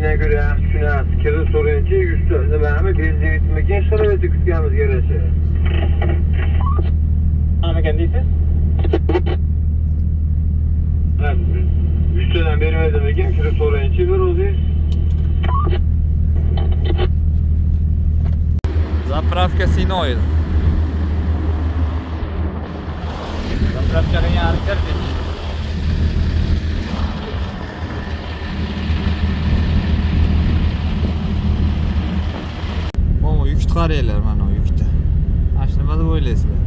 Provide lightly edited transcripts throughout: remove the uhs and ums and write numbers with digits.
Kendine göre tushunasiz. Kirib so'raychi, yuzta nimami benzin yetmagan sharoitda kutganimiz yarasha. Nima ekan deysiz? Ha, 3 tadan bermadim ekan, kirib so'raychi bir o'zingiz. Заправка Синойл. Заправка Реал Кирпич. O yük chiqaringlar mana o yukni. Mana shu nima deb o'ylaysizlar?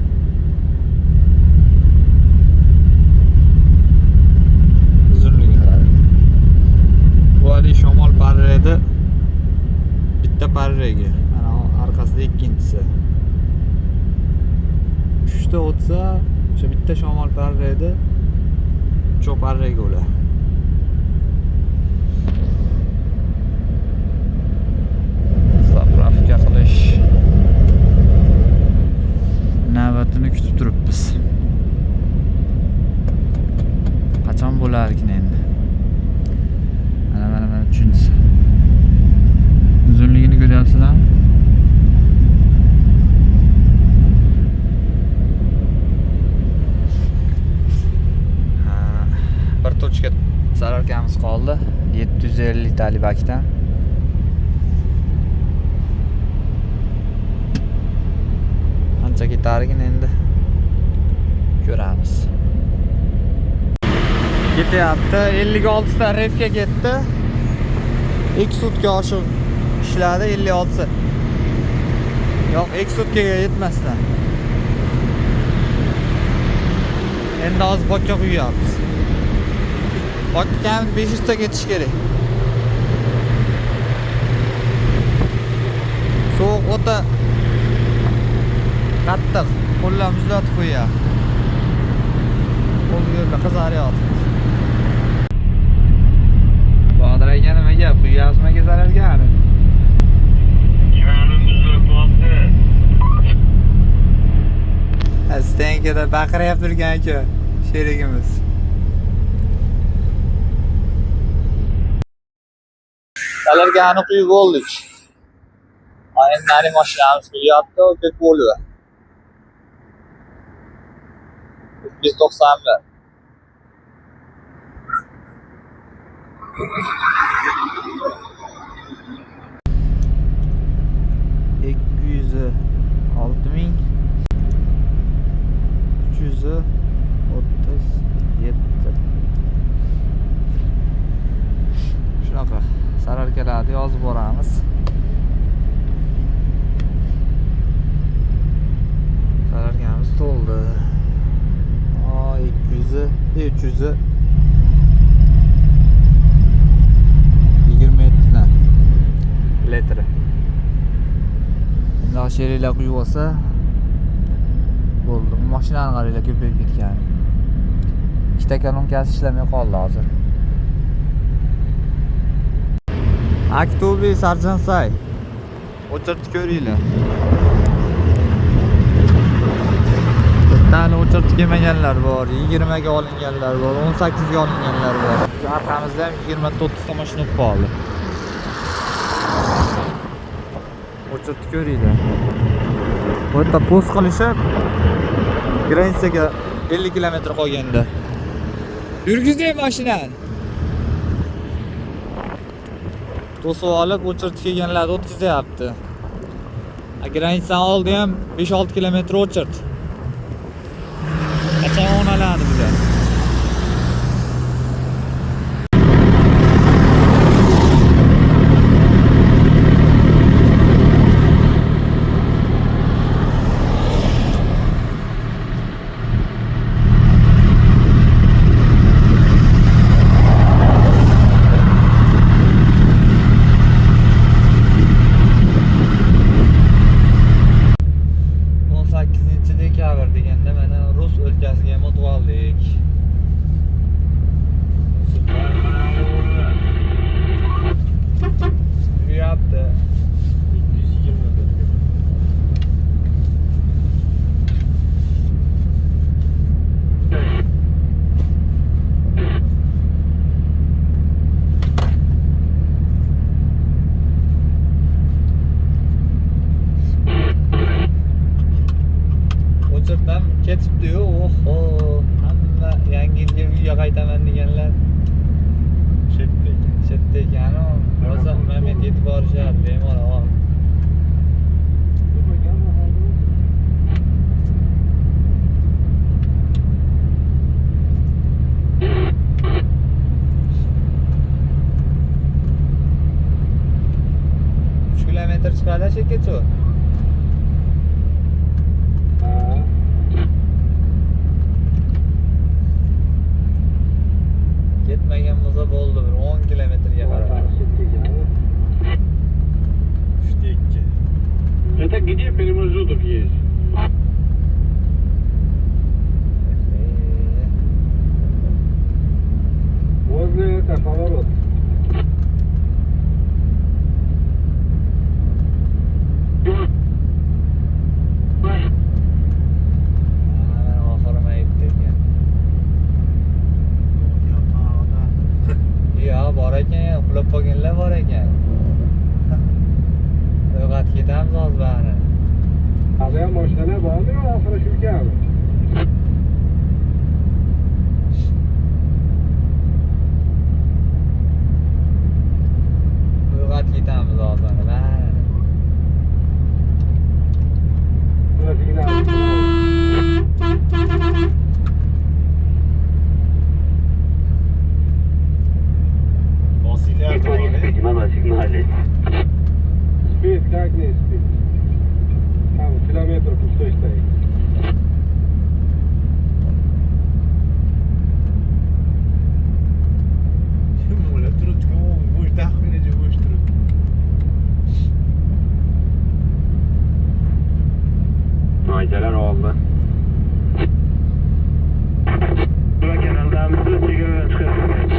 Uzunligi. Bu hali shamol parraydi. Bitta parrayga. Mana arkasida ikkinchisi. 3 ta o'tsa, o'sha bitta shamol parraydi. Cho'p parrayga ular. Zapravka qilish navbatini kutib turibmiz. Qachon bo'larkin endi? Mana uchinchisi. Uzunligini ko'ryapsizlarmi? Bir tochka sararkamiz qoldi. 750 litali bakdan. Qancha ketarkin endi ko'ramiz. Ketyapti. 56 ta refga ketdi. 2 sutka oshiq ishladi 56. Yo'q, 2 sutkaga yetmasdan. Endi hozir bakka quyapmiz. Bakka 500 ta ketish kerak. Sovuq o'ta qattiq. Qo'llar muzlatib qo'yapti. Qo'llar qizaryapti. Bodir aka nimaga quyapsizmi zarargani? Stenkada baqiryapti turgan aka sherigimiz. Salargani quyib oldik. Aynan nari mashinamiz quyapti, ko'k bo'ldi. 290 lar. Shunaqa sararkalarni yozib boramiz. Sararkamiz to'ldi. 200, 300, 27 litr. Endi sheriklar quyib olsa bo'ldi. Mashinani qaranglar ko'payib ketgan. Ikkita kolonkasi ishlamay qoldi hozir. Aktobi Sarjansay. O'chirtib ko'ringlar. Bittani o'chirtib kelmaganlar bor, 20 ga olinganlar bor, 18 ga olinganlar bor. Orqamizda ham 20-30 ta mashina qoldi. O'chirtib ko'ringlar. Bu yerda post qilishib granitsaga 50 km qolganda. Yurgizing mashinani. To'sib olib o'chirtib kelganlarni o'tkazyapti. Granitsaning oldi ham 5-6 km o'chirt. Qachon o'naladi bular? dekabr deganda mana Rus o'lkasiga ham o'tib oldik. chiqadi shekilchi. Ha. Ketmagan bo'lsa bo'ldi, bir 10 kilometrga qarab. 3-2. Это где промежуток есть? Возле это поворот. Oxirima yetdik ekan. Yo, bor ekan, uxlab qolganlar bor ekan. Uyg'ot ketamiz hozir bari. Hali ham mashinalar bormi yo oxiri shu ekanmi? Uyg'ot ketamiz hozir bari. Vasiylar Сигнале. Спит, как не спит? Там километр пустой стоит. Mo'la turibdi-ku, bo'sh taxminaga bo'sh turibdi. Maydalar oldu. Bura kanaldamizda chegaradan chiqadi.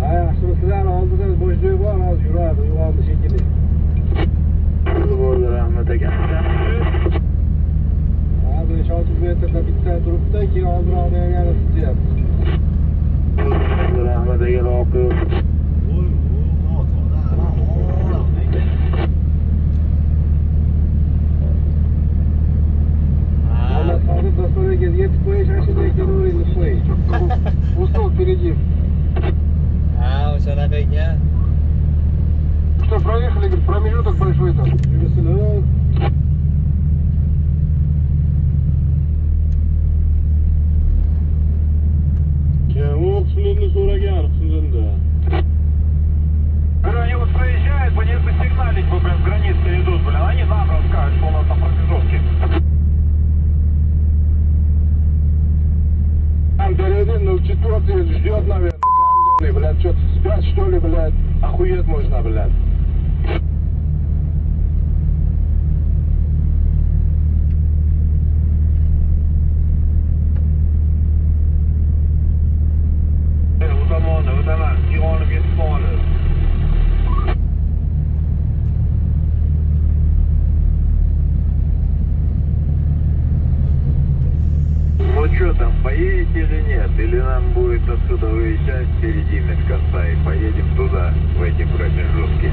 Ha, yaxshi sizlar oldida bo'sh joy bor, hozir yuradi, uyg'ondi shekilli. Bo'ldi, rahmat aka. Ha, 500 metrda bitta turibdi, keyin oldinroqda yana sizyapti. Rahmat aka, roqi. Voy, motorlar, Она смотрит на столе, говорит, я такой, сейчас я герой не свой. Устал впереди. Ha, o'shanaqa ekan. Что, проехали, говорит, промежуток большой там. Yursin, u qismini so'ragan qismida. Они вот проезжают, по ним сигналить, вы, блин, с границы идут, блин, они нам расскажут, что у нас там промежутки. Там перейдем, ну, четвертый ждет, наверное, гандоны, блядь, что-то спят, что ли, блядь, охуеть можно, блядь. Utamam, yig'onib yetib qoldi. Ну что там, поедете или нет? Или нам будет отсюда выезжать впереди медкоста и поедем туда, в эти промежутки?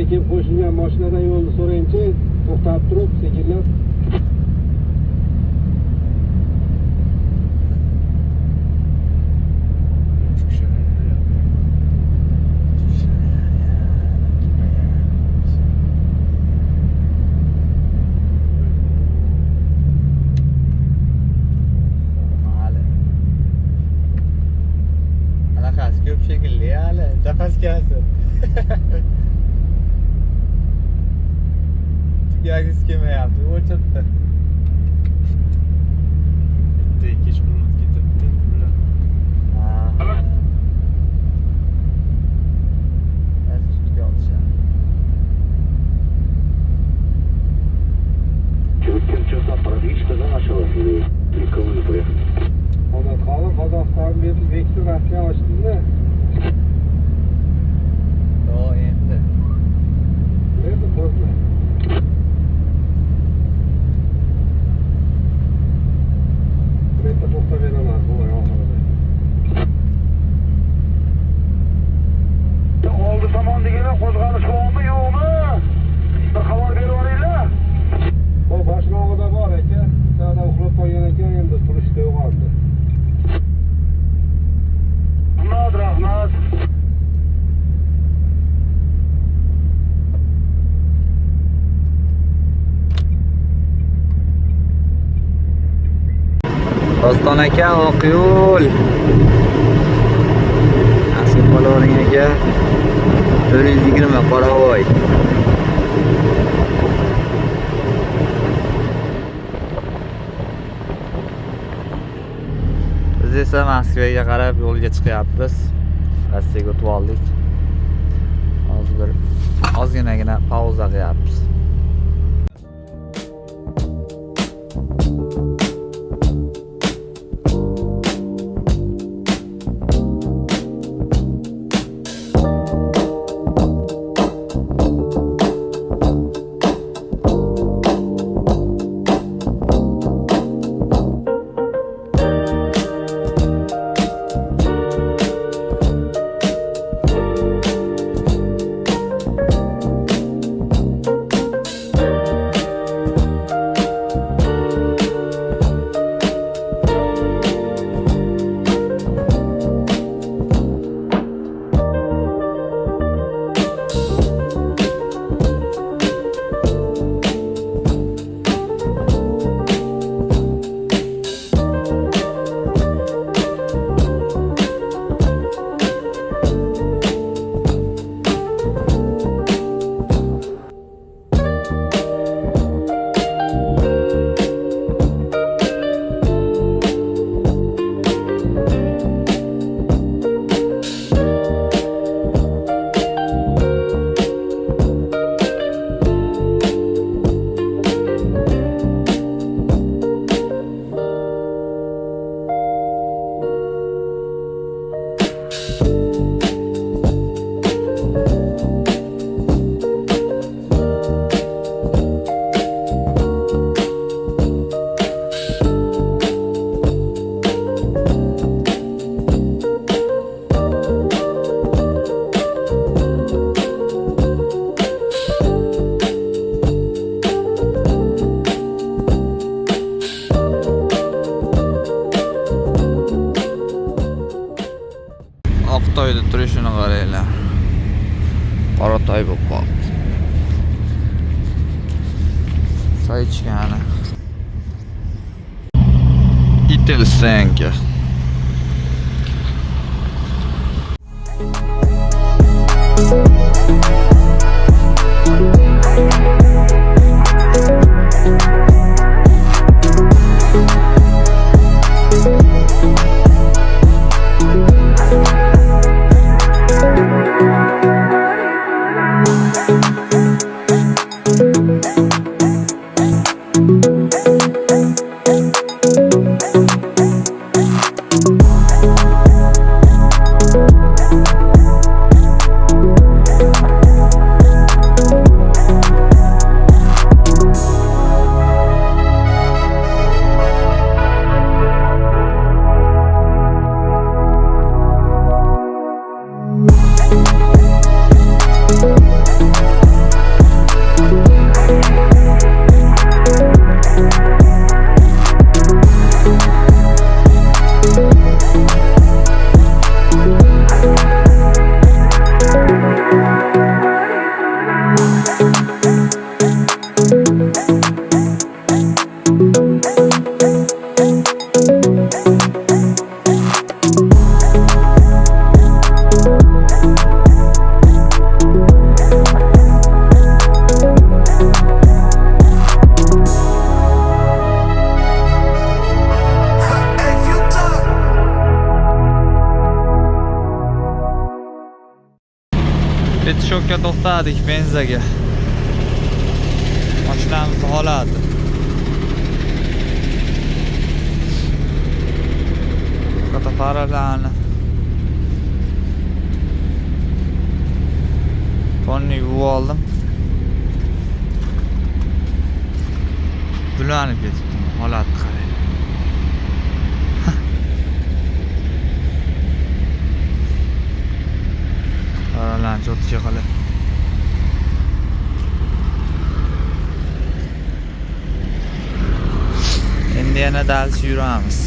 kelib qo'shilgan mashinadan yo'lni so'rayinchi, to'xtab turib, sekinlab. şekilli hali. Zapaskasi. Tugagisi kelmayapti, o'chirdi. Bitta kech qurmat ketibdi. Bular. Qozog'iston berib vektor Rossiya ochdingmi? Yo, endi. Endi qo'rqma. Bitta to'xtab beraman bu oxirida. Oldi tomon degani qo'zg'alish bormi yo'qmi? Bir xabar berib olaylar. Bu boshlig'ida bor ekan. Sada uxlab qolgan ekan, endi turishda uyg'ondi. Rahmat. Doston aka, oq yo'l. Nasib qo'lovering aka. 420 Qoravoy. Biz esa Moskvaga qarab yo'lga chiqyapmiz. Rossiyaga o'tib oldik. Hozir bir ozginagina pauza qilyapmiz. Oqtoyda turishini qaranglar. Qoratoy bo'lib qoldi. Choy ichgani. Itelsenka. chokka to'xtadik benzaga. Mashinamiz holati. Fotoapparatlarni fonni yuvib oldim. Bulanib ketibdi. Holatni qarang. Qaralan cho'tga qilib. Endi yana dal yuramiz.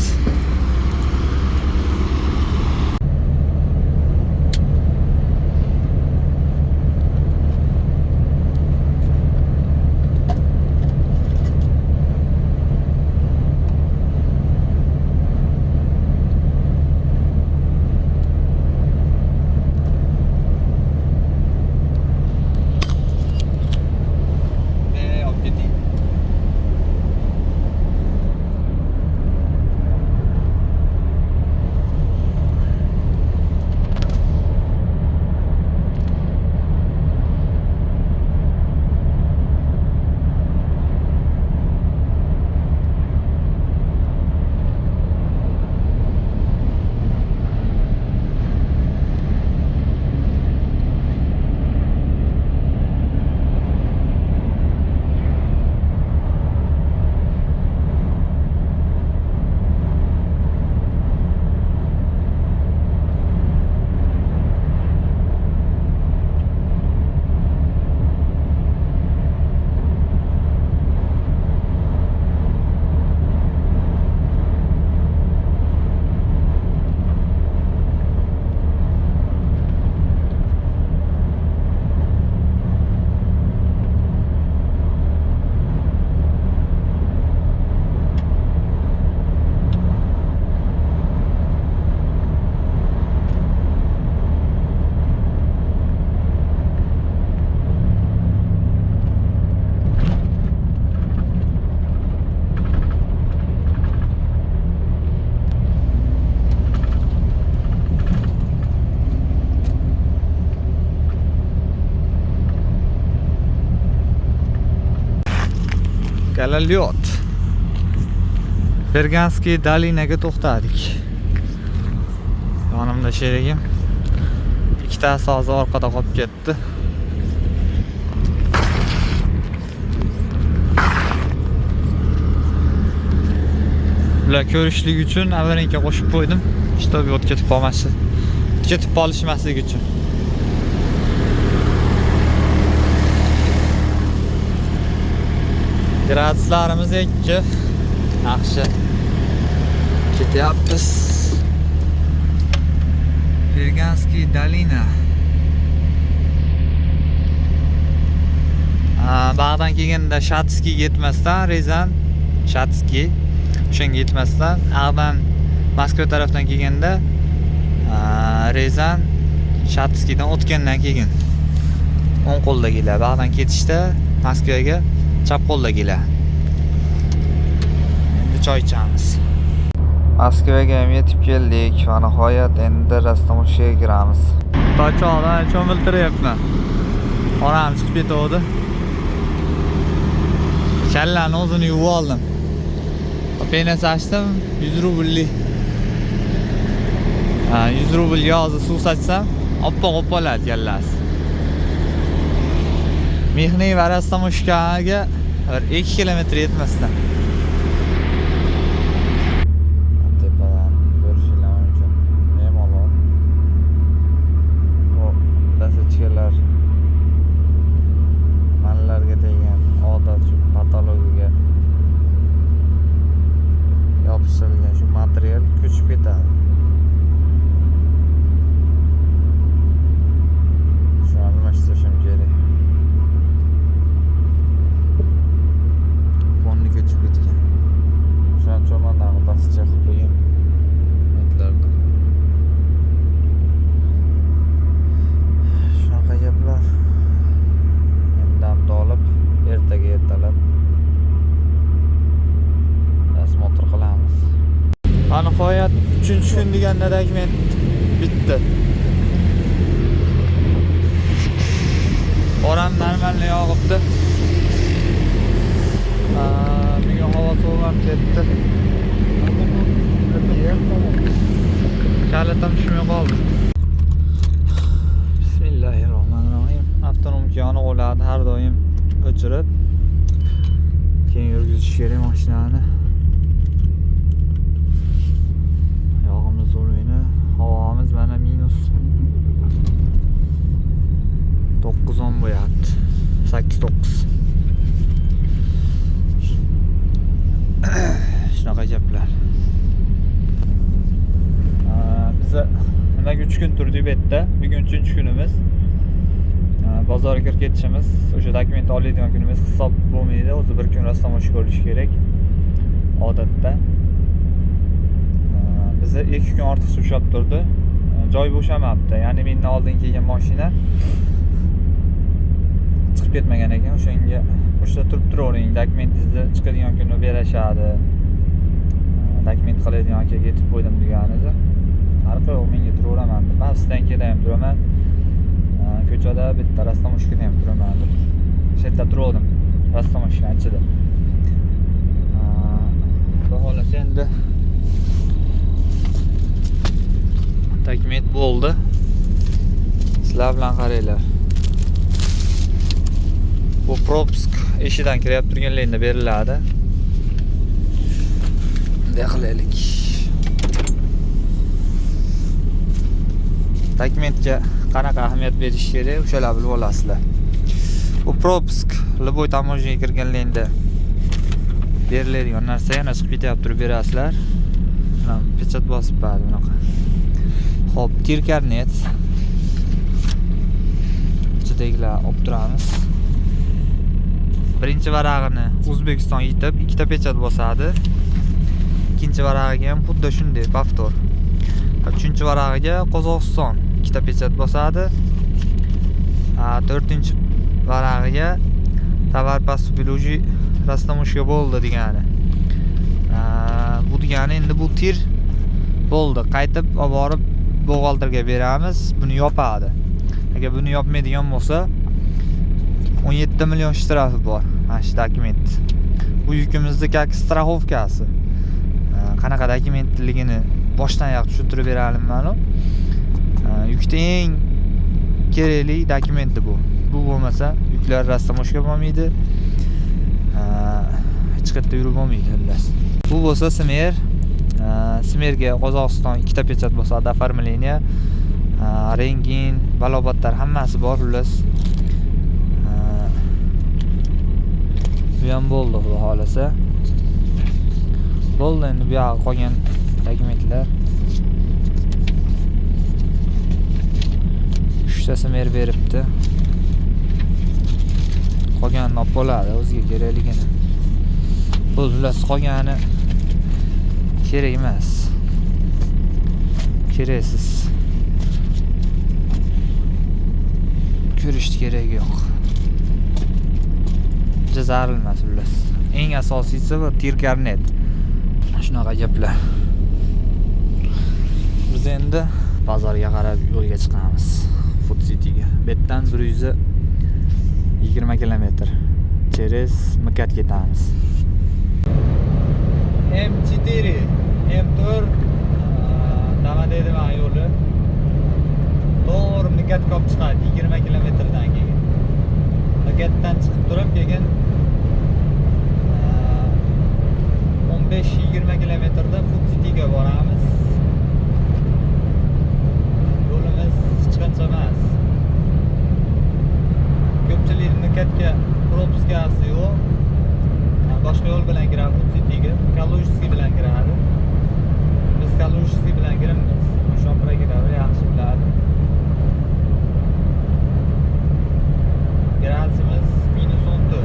Galalyot. Berganskiy dolinaga to'xtadik. Yonimda sherigim. Ikkitasi hozir orqada qolib ketdi. Ular ko'rishlik uchun avvalinga qo'shib qo'ydim. Shtob ketib qolishmaslik uchun. Graduslarimiz 2. Yaxshi. Ketyapmiz. Berganskiy dolina. Bag'dan kelganda Shatskiy yetmasdan Rezan Shatskiy o'shanga yetmasdan Ag'dan Moskva tarafdan kelganda Rezan Shatskiydan o'tgandan keyin o'ng qo'ldagilar bag'dan ketishda Moskvaga chap qo'ldagilar. Endi choy ichamiz. Moskvaga ham yetib keldik va nihoyat endi Rastomoshga kiramiz. Tochog'dan cho'miltiryapman. Onam chiqib ketdi. Kallani o'zini yuvib oldim. Penis açdım 100 rubellik. 100 rubel yog'ni suv sochsam oppoq bo'ladi kallasi. Mexniy va Rastomoshkaga 2 kilometr yetmasdan. Tepadan ko'rishinglar mumkin. Bemalol. Bu dasachkalar manlarga tegan odat shu patologiyaga yopishtirilgan shu material ko'chib ketadi. Shuni almashtirishim kerak. Fonni ko'chib ketgan. Shuni cho'mondan basicha qilib qo'ygan metlarni. Shunaqa gaplar. Endamni olib ertaga ertalab osmontr qilamiz. Va nihoyat 3-kun degan dokument bitdi. Oram normalni yog'ibdi. Bugun havo sovuq ketdi. Kalitam tushmay qoldi. Bismillahirrohmanirrohim. Avtonom yonib oladi har doim o'chirib. Keyin yurgizish kerak mashinani. Yog'imiz o'rayni, havomiz mana minus 9-10 bo'lyapti. 8-9. Shunaqa gaplar. Biz nimaga 3 kun turdik bu yerda? Bugun 3-kunimiz. Bozorga kirib ketishimiz, o'sha dokument oladigan kunimiz hisob bo'lmaydi. O'zi bir kun rastamosh ko'rish kerak odatda. Bizni 2 kun ortiqcha ushlab turdi. Joy bo'shamabdi. Ya'ni mendan oldin kelgan mashina chiqib ketmagan ekan. O'shanga o'sha turib turavering, dokumentingizni chiqadigan kunni berishadi. Dokument qiladigan akaga yetib qo'ydim deganida. Farqi yo'q, menga turaveraman deb. Men sizdan kelayim turaman. Ko'chada bitta rastamoshkada ham turaman deb. O'sha yerda turdim. Rastamoshka ichida. Xolos endi dokument bo'ldi. Sizlar bilan qaranglar. Bu propsk eshidan kirib turganlarga beriladi. Bunday qilaylik. Dokumentga qanaqa ahamiyat berish kerak, o'shalar bilib olasizlar. Bu propsk Liboy tamojiga kirganlarga beriladigan narsa, yana chiqib ketyapti, turib berasizlar. Mana pechat bosib beradi bunaqa. Xo'p, tir karnet. Ichidagilar olib turamiz. Birinchi varag'ini O'zbekiston yetib, ikkita pechat bosadi. Ikkinchi varag'iga ham xuddi shunday, повтор. Uchinchi varag'iga Qozog'iston ikkita pechat bosadi. To'rtinchi varag'iga tovar поступилуji rastamoshka bo'ldi degani. Bu degani endi bu tir bo'ldi. Qaytib olib borib buxgalterga beramiz, buni yopadi. Agar buni yopmaydigan bo'lsa 17 million shtrafi bor. Mana shu dokument. Bu yukimizni как страховкасы. Qanaqa dokumentligini boshdan oyoq tushuntirib beralim mana. Yukda eng kerakli dokumenti bu. Bu bo'lmasa yuklar rastamoshka bo'lmaydi. Hech qayerda yurib bo'lmaydi xullas. Bu bo'lsa Smer. Smerga Qozog'iston ikkita pechat bosadi, оформление, rengin, balobatlar hammasi bor xullas. Bu ham bo'ldi xudo xolasa. Bo'ldi, endi bu yoqqa qolgan dokumentlar. 3 ta Smer beribdi. Qolganini olib bo'ladi, o'ziga kerakligini. Bu xullas qolgani kerak emas. Keraksiz. Ko'rish kerak yo'q. Jazarilmas xullas. Eng asosiysi bu tir karnet. Shunaqa gaplar. Biz endi bozorga qarab yo'lga chiqamiz. Food City'ga. Bu yerdan 120 kilometr. Через Mkat ketamiz. M4 nima deydi mana yo'li. To'g'ri Mkatga olib chiqadi 20 kilometrdan keyin. Mkatdan chiqib turib keyin 15-20 kilometrda Food City'ga boramiz. Yo'limiz chiqinchi emas. Ko'pchilik Mkatga propskasi yo'q. Boshqa yo'l bilan kiradi Food City'ga. Kalujskiy bilan kiradi. Biz Kalujskiy bilan kiramiz. Shopra kiradi, yaxshi biladi. Gradusimiz -14.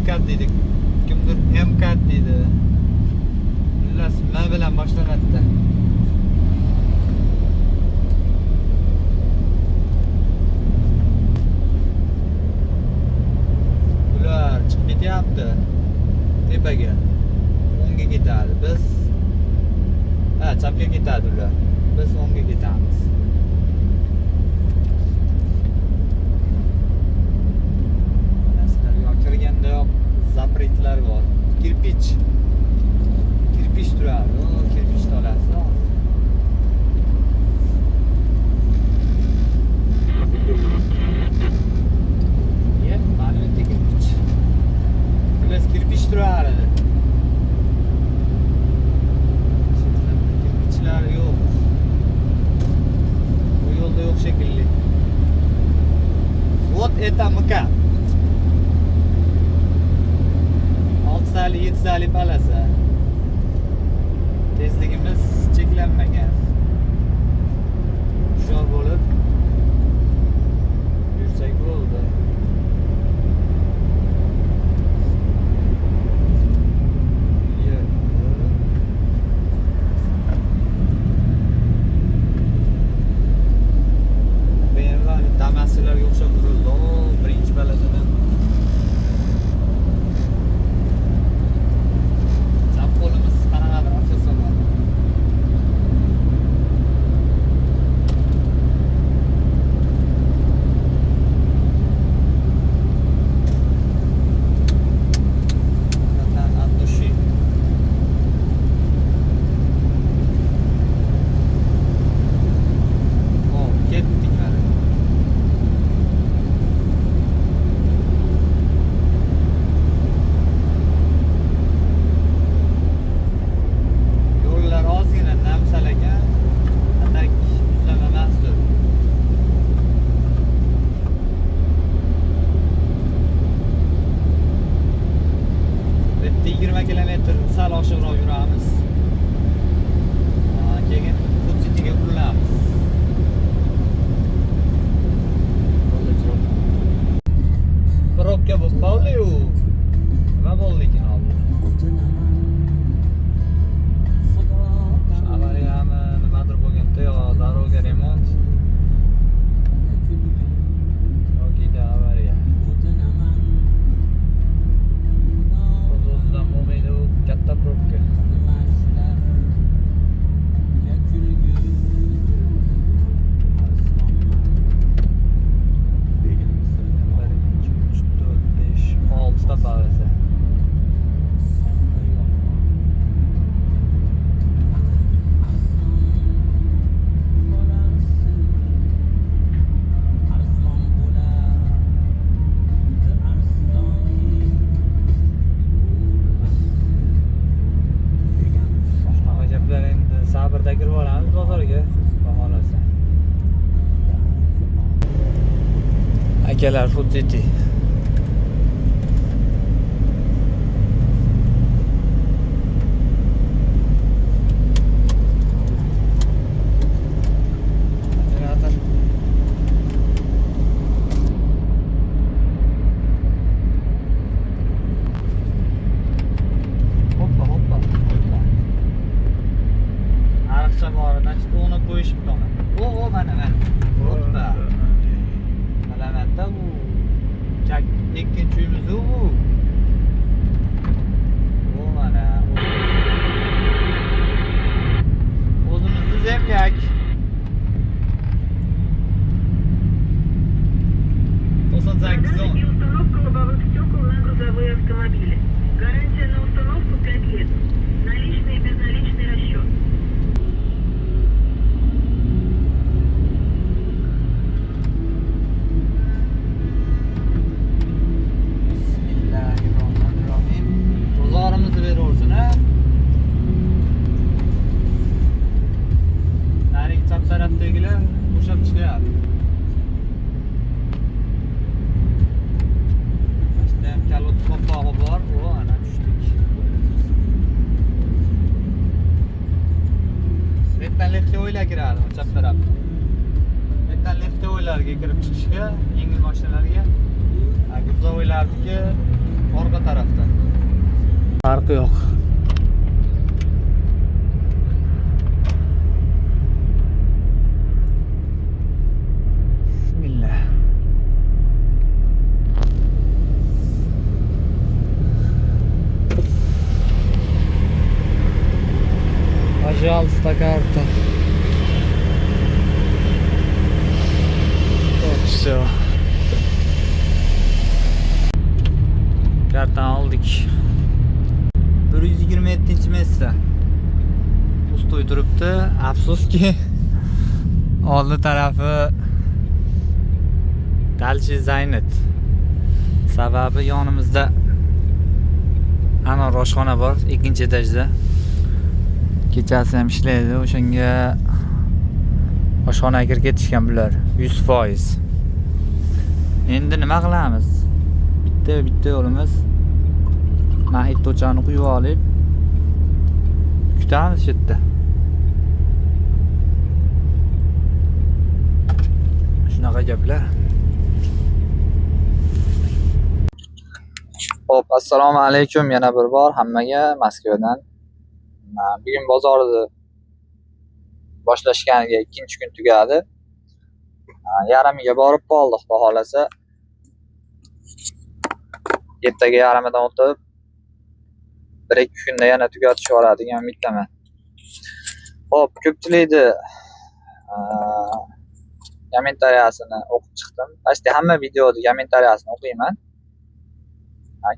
M-kat deydi. Kimdir M-kat deydi. Xullas, M bilan boshlanadi. Ular chiqib ketyapti. Tepaga. O'ngga ketadi. Biz chapga ketadi ular. Biz o'ngga ketamiz. Kirganda yo'q zapretlar bor. Kirpich turadi. O kirpich tolasi. Yep, mana bitta kirpich. Bular kirpich turadi. Kirpichlar yo'q. Bu yo'lda yo'q shekilli. Вот это МК. 6-7 palasa. Tezligimiz cheklanmagan. Hushyor bo'lib yursak bo'ldi. BMW Damas'larga o'xshab turibdi. Birinchi palasadan. Qo'limiz qanaqadir afsuslanadi. Zaten atlışı. Ketdik hali. Yo'llar ozgina namsalagan, atak uzlamamasdir. Bitta 20 kilometr sal oshiqroq yuramiz. Keyin Futsitiga urilamiz. Probka bo'lib qoldi-yu. Nima bo'ldi ekan hozir? Avariyami nimadir bo'lganda yo doroga remont. Yo'qida avariya. O'z-o'zidan bo'lmaydi u katta probka. Palasa. Gaplar endi sabrda kirib olamiz bozorga, xohlasa. Akalar Food City. Ikkinchi uyimiz u. Bu mana o'zimizni zemlyak. 98 зон. И установка лобовых стекол на грузовые автомобили. Гарантия на установку 5 лет. Наличный и безналичный расчет. Bozorimizni beraversin, ha? Narigi chap tarafdagilar bo'shab chiqyapti. Mana ham kalot qo'pog'i bor, o ana tushdik. Betdan leftga o'ylar kiradi, chap tarafda. Betdan leftga o'ylarga kirib chiqishga, yengil mashinalarga. Gruzovoylarniki orqa tarafda. Farqi yo'q. Bismillah. Пожалуйста, карта. Вот все. Kartani oldik. 127-messda. Ustoy turibdi. Afsuski oldi tarafi Dalchi Zaynet. Sababi yonimizda Anor oshxona bor, 2-etajda. Kechasi ham ishlaydi. O'shanga oshxonaga kirib ketishgan bular 100%. Endi nima qilamiz? Bitta yo'limiz Mahit to'chani quyib olib kutamiz shu yerda. Shunaqa gaplar. Xo'p, assalomu alaykum yana bir bor hammaga Moskvadan. Bugun bozorni boshlashganiga 2-kun tugadi. Yarimiga borib qoldik, xohlasa. Ertaga yarimidan o'tib 1-2 kunda yana tugatib yuboradi degan umiddaman. Xo'p, ko'pchilikni kommentariyasini o'qib chiqdim. Pastda hamma videoni kommentariyasini o'qiyman.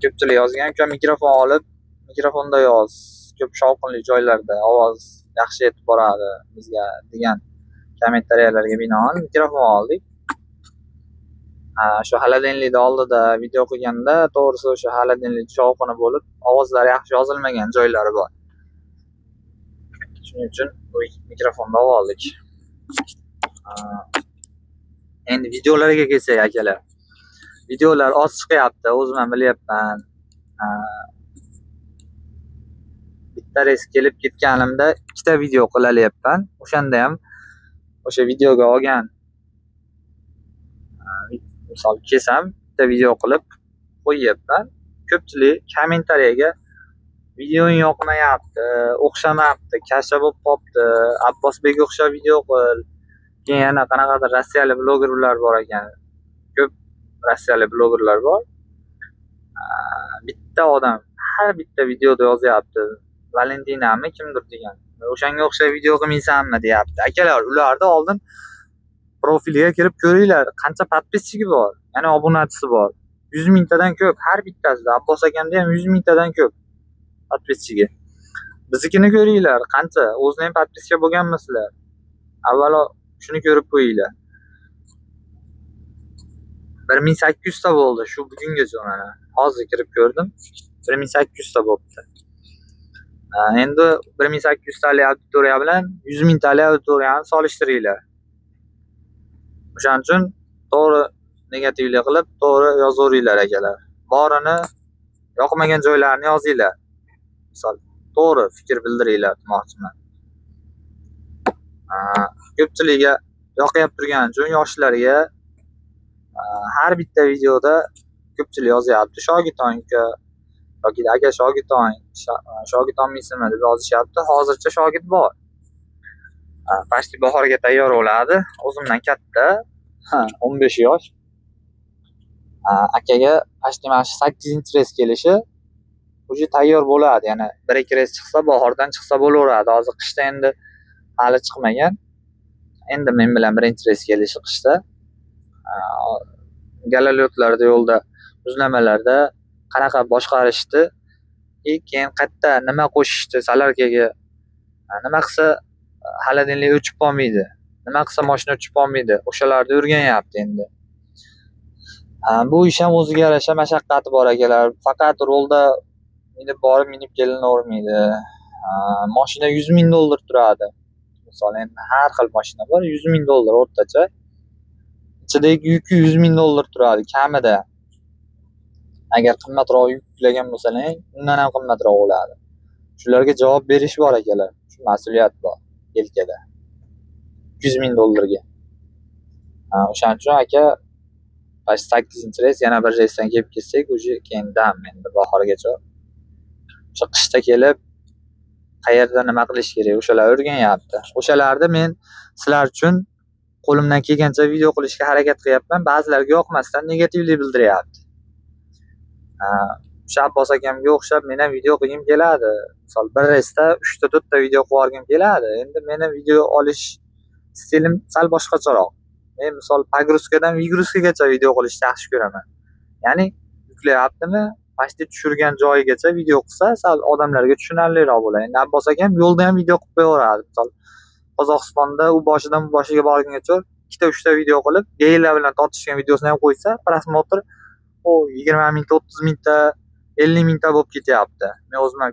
Ko'pchilik yozgan, "Uka mikrofon olib, mikrofonda yoz. Ko'p shovqinli joylarda ovoz yaxshi yetib boradi bizga" degan kommentariyalarga binoan mikrofon oldik. Shu xolodilnikni oldida video qilganda to'g'risi o'sha xolodilnik shovqini bo'lib, ovozlar yaxshi yozilmagan joylari bor. Shuning uchun bu mikrofonni oldik. Endi videolarga kelsak akalar. Videolar oz chiqyapti, o'zim ham bilyapman. Bitta reys kelib ketganimda 2 ta video qilalyapman. O'shanda ham o'sha videoga olgan misol kelsam bitta video qilib qo'yyapman. Ko'pchilik kommentariyaga videoing yoqmayapti, o'xshamayapti, kasha bo'lib qopti, Abbosbekga o'xshab video qil. Keyin yana qanaqadir rossiyalik blogerlar bor ekan. Ko'p rossiyalik blogerlar bor. Bitta odam har bitta videoda yozyapti. Valentinami kimdir degan. O'shanga o'xshab video qilmaysanmi deyapti. Akalar, ularda oldin profiliga kirib ko'ringlar, qancha podpischisi bor, ya'ni obunachisi bor. 100 mingtadan ko'p har bittasida. Abbos akamda ham 100 mingtadan ko'p podpischisiga. Biznikini ko'ringlar, qancha. O'zingizning ham podpiska bo'lganmisizlar? Avvalo shuni ko'rib qo'yinglar. 1800 ta bo'ldi shu bugungacha mana. Hozir kirib ko'rdim. 1800 ta bo'libdi. Endi 1800 talik auditoriya bilan 100 ming talik auditoriyani solishtiringlar. O'shaning uchun to'g'ri negativlik qilib, to'g'ri yozaveringlar akalar. Borini yoqmagan joylarini yozinglar. Misol, to'g'ri fikr bildiringlar demoqchiman. Ko'pchilikga yoqib turgan uchun yoshlarga har bitta videoda ko'pchilik yozyapti. Shogirtong yoki aka shogird olmaysizmi deb yozishyapti. Hozircha shogird bor. Pashti bahorga tayyor bo'ladi. O'zimdan katta, 15 yosh. Akaga pashti mana shu 8-reys kelishi o'zi tayyor bo'ladi. Ya'ni 1-2 reys chiqsa, bahordan chiqsa bo'laveradi. Hozir qishda endi hali chiqmagan. Endi men bilan 1-reys kelishi qishda. Galalyotlarda, yo'lda, muzlamalarda qanaqa boshqarishdi, keyin qayerda nima qo'shishdi salarkaga, nima qilsa xolodilnik o'chib qolmaydi, nima qilsa mashina o'chib qolmaydi, o'shalarni o'rganyapti endi. Bu ish ham o'ziga yarasha mashaqqati bor akalar. Faqat rolda borib minib kelinavermaydi. Mashina 100 ming dollar turadi. Misol endi har xil mashina bor, 100 ming dollar o'rtacha. Ichidagi yuki 100 ming dollar turadi kamida. Agar qimmatroq yuk yuklagan bo'lsangiz, undan ham qimmatroq bo'ladi. Shularga javob berish bor akalar. Shu mas'uliyat bor yelkada. 100 ming dollarga. O'shaning uchun aka Baş 8 reys yana bir reysdan kelib ketsak, уже keyin dam endi bahorgacha. O'sha qishda kelib qayerda nima qilish kerak o'shalar o'rganyapti. O'shalarni men sizlar uchun qo'limdan kelgancha video qilishga harakat qilyapman. Ba'zilarga yoqmasdan negativlik bildiryapti. O'sha Abbos akamga o'xshab men ham video qilgim keladi. Misol bir reysda 3 ta 4 ta video qilib keladi. Endi meni video olish stilim sal boshqacharoq. Men misol pogruskadan vigruskagacha video qilishni yaxshi ko'raman. Ya'ni yuklayaptimi, pastga tushirgan joyigacha video qilsa, sal odamlarga tushunarliroq bo'ladi. Endi Abbos akam yo'lda ham video qilib qo'yaveradi. Misol Qozog'istonda u boshidan bu boshiga borguncha 2 ta 3 ta video qilib, geylar bilan tortishgan videosini ham qo'ysa, prosmotr 20 mingta, 30 mingta, 50 mingta bo'lib ketyapti. Men o'zim ham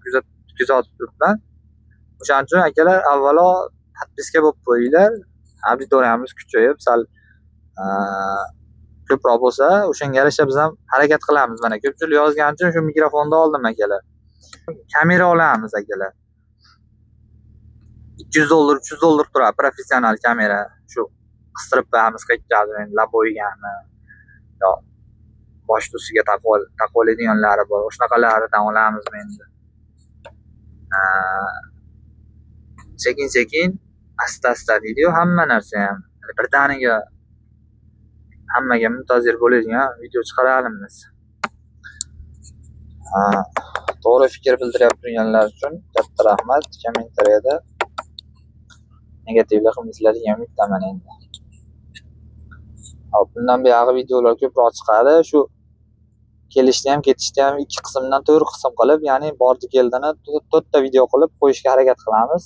kuzatib turibman. O'shaning uchun akalar avvalo podpiska bo'lib qo'yinglar. Auditoriyamiz kuchayib, sal ko'proq bo'lsa, o'shanga yarasha biz ham harakat qilamiz. Mana ko'pchilik yozgani uchun shu mikrofonni oldim akalar. Kamera olamiz akalar. $200, $300 turadi professional kamera. Shu qistirib qo'yamiz qaytadi, endi lab bo'yganmi yo bosh tusiga taqib oladiganlari bor. O'shanaqalardan olamiz endi. Sekin-sekin, asta-asta deydi-yu, hamma narsa ham. Birdaniga hammaga muntazir bo'ladigan video chiqaramiz. To'g'ri fikr bildirib turganlar uchun katta rahmat. Kommentariyada negativlik qilmaslar degan umiddaman endi. Bundan buyog'i videolar ko'proq chiqadi. Shu kelishni ham, ketishni ham 2 qismdan 4 qism qilib, ya'ni bordi keldini 4 ta video qilib qo'yishga harakat qilamiz.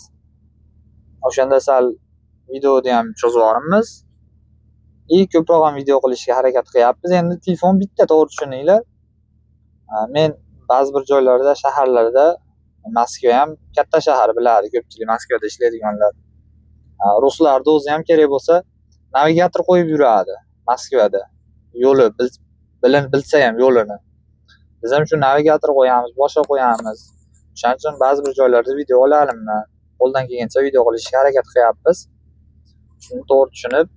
O'shanda sal videoni ham cho'zvorimiz. Ko'proq ham video qilishga harakat qilyapmiz. Endi telefon bitta, to'g'ri tushuninglar. Men ba'zi bir joylarda, shaharlarda, Moskva ham katta shahar biladi, ko'pchilik Moskvada ishlaydiganlar. Ruslarda o'zi ham kerak bo'lsa, navigator qo'yib yuradi Moskvada. Yo'li bilsa ham yo'lini. Biz ham shu navigator qo'yamiz, boshqa qo'yamiz. O'shaning uchun ba'zi bir joylarda video olamman. Qo'ldan kelgancha video qilishga harakat qilyapmiz. Shuni to'g'ri tushunib,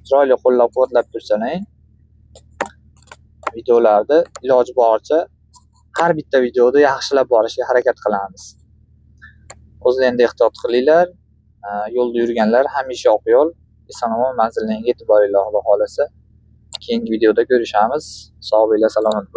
chiroyli qo'llab-quvvatlab tursangiz, videolarni iloji boricha har bitta videoda yaxshilab borishga harakat qilamiz. O'zlaringiz ehtiyot qilinglar. Yo'lda yurganlar hamisha oq yo'l, eson-omon manzilingizga yetib boringlar, Xudo xolasa. Keyingi videoda ko'rishamiz. Sog' bo'linglar, salomat bo'ling.